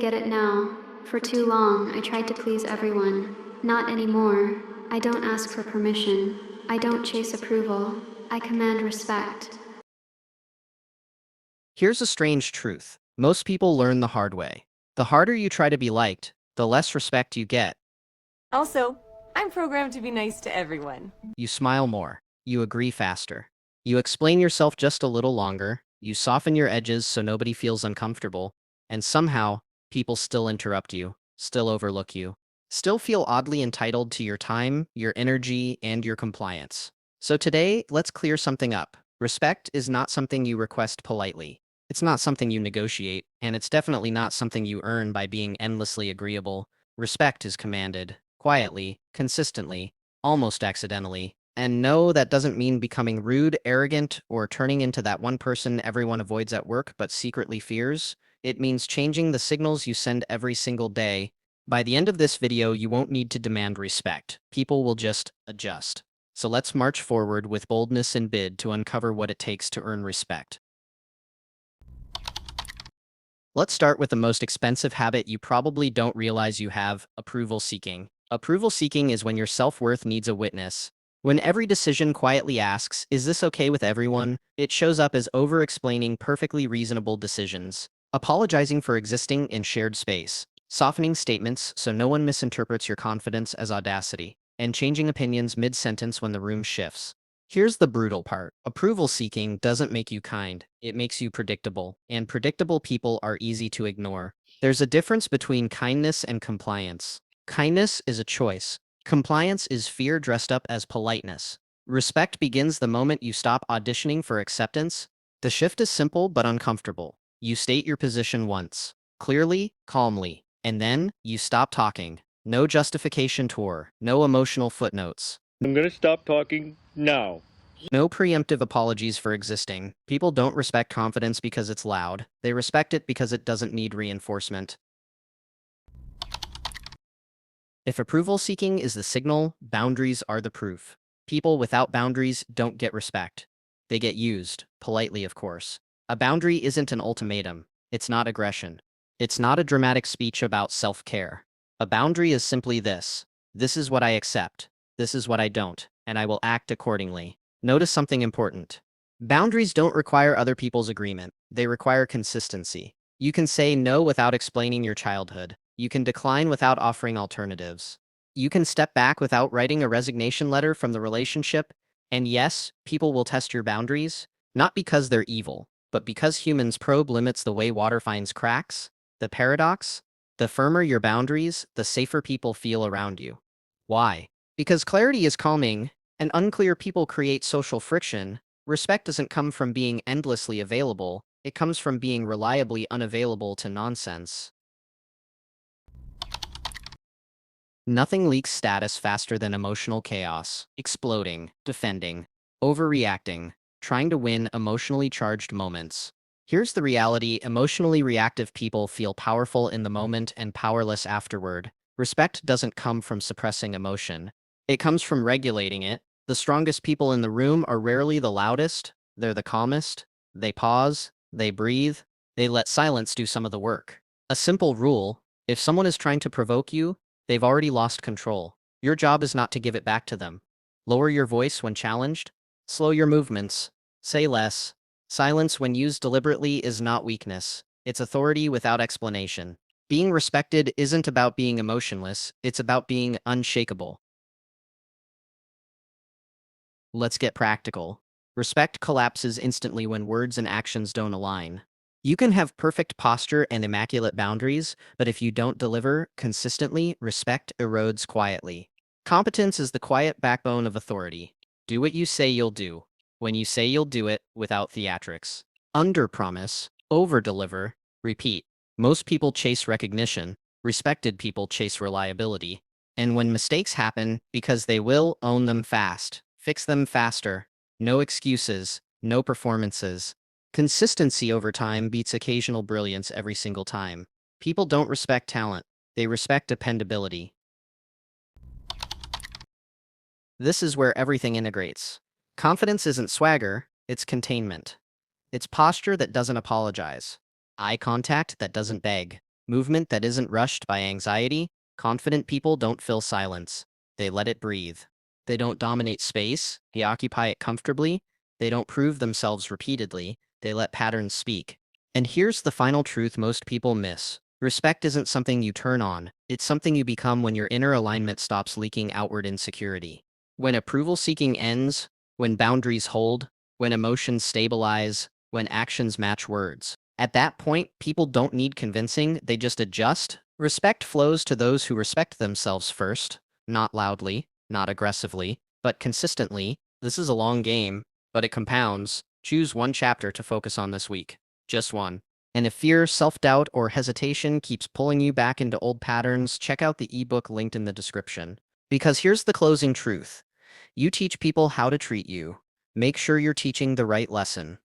get it now. For too long, I tried to please everyone. Not anymore. I don't ask for permission. I don't chase approval. I command respect. Here's a strange truth. Most people learn the hard way. The harder you try to be liked, the less respect you get. Also, I'm programmed to be nice to everyone. You smile more. You agree faster. You explain yourself just a little longer. You soften your edges so nobody feels uncomfortable. And somehow, people still interrupt you, still overlook you, still feel oddly entitled to your time, your energy, and your compliance. So today, let's clear something up. Respect is not something you request politely. It's not something you negotiate, and it's definitely not something you earn by being endlessly agreeable. Respect is commanded, quietly, consistently, almost accidentally. And no, that doesn't mean becoming rude, arrogant, or turning into that one person everyone avoids at work but secretly fears. It means changing the signals you send every single day. By the end of this video, you won't need to demand respect. People will just adjust. So let's march forward with boldness and bid to uncover what it takes to earn respect. Let's start with the most expensive habit you probably don't realize you have: approval seeking. Approval seeking is when your self-worth needs a witness. When every decision quietly asks, "Is this okay with everyone?" It shows up as over-explaining perfectly reasonable decisions, apologizing for existing in shared space, softening statements so no one misinterprets your confidence as audacity, and changing opinions mid-sentence when the room shifts. Here's the brutal part. Approval seeking doesn't make you kind, it makes you predictable, and predictable people are easy to ignore. There's a difference between kindness and compliance. Kindness is a choice. Compliance is fear dressed up as politeness. Respect begins the moment you stop auditioning for acceptance. The shift is simple but uncomfortable. You state your position once, clearly, calmly, and then you stop talking. No justification tour, no emotional footnotes. I'm gonna stop talking now. No preemptive apologies for existing. People don't respect confidence because it's loud. They respect it because it doesn't need reinforcement. If approval seeking is the signal, boundaries are the proof. People without boundaries don't get respect. They get used, politely of course. A boundary isn't an ultimatum. It's not aggression. It's not a dramatic speech about self-care. A boundary is simply this: this is what I accept, this is what I don't, and I will act accordingly. Notice something important. Boundaries don't require other people's agreement. They require consistency. You can say no without explaining your childhood. You can decline without offering alternatives. You can step back without writing a resignation letter from the relationship. And yes, people will test your boundaries, not because they're evil, but because humans probe limits the way water finds cracks. The paradox? The firmer your boundaries, the safer people feel around you. Why? Because clarity is calming, and unclear people create social friction. Respect doesn't come from being endlessly available, it comes from being reliably unavailable to nonsense. Nothing leaks status faster than emotional chaos, exploding, defending, overreacting, trying to win emotionally charged moments. Here's the reality: emotionally reactive people feel powerful in the moment and powerless afterward. Respect doesn't come from suppressing emotion, it comes from regulating it. The strongest people in the room are rarely the loudest, they're the calmest. They pause, they breathe, they let silence do some of the work. A simple rule: if someone is trying to provoke you, they've already lost control. Your job is not to give it back to them. Lower your voice when challenged. Slow your movements. Say less. Silence when used deliberately is not weakness. It's authority without explanation. Being respected isn't about being emotionless, it's about being unshakable. Let's get practical. Respect collapses instantly when words and actions don't align. You can have perfect posture and immaculate boundaries, but if you don't deliver consistently, respect erodes quietly. Competence is the quiet backbone of authority. Do what you say you'll do, when you say you'll do it, without theatrics. Under-promise, over-deliver, repeat. Most people chase recognition, respected people chase reliability. And when mistakes happen, because they will, own them fast. Fix them faster. No excuses, no performances. Consistency over time beats occasional brilliance every single time. People don't respect talent, they respect dependability. This is where everything integrates. Confidence isn't swagger, it's containment. It's posture that doesn't apologize. Eye contact that doesn't beg. movement that isn't rushed by anxiety. Confident people don't fill silence. They let it breathe. They don't dominate space. They occupy it comfortably. They don't prove themselves repeatedly. They let patterns speak. And here's the final truth most people miss. Respect isn't something you turn on. It's something you become when your inner alignment stops leaking outward insecurity. When approval seeking ends, when boundaries hold, when emotions stabilize, when actions match words. At that point, people don't need convincing, they just adjust. Respect flows to those who respect themselves first, not loudly, not aggressively, but consistently. This is a long game, but it compounds. Choose one chapter to focus on this week. Just one. And if fear, self-doubt, or hesitation keeps pulling you back into old patterns, check out the ebook linked in the description. Because here's the closing truth. You teach people how to treat you. Make sure you're teaching the right lesson.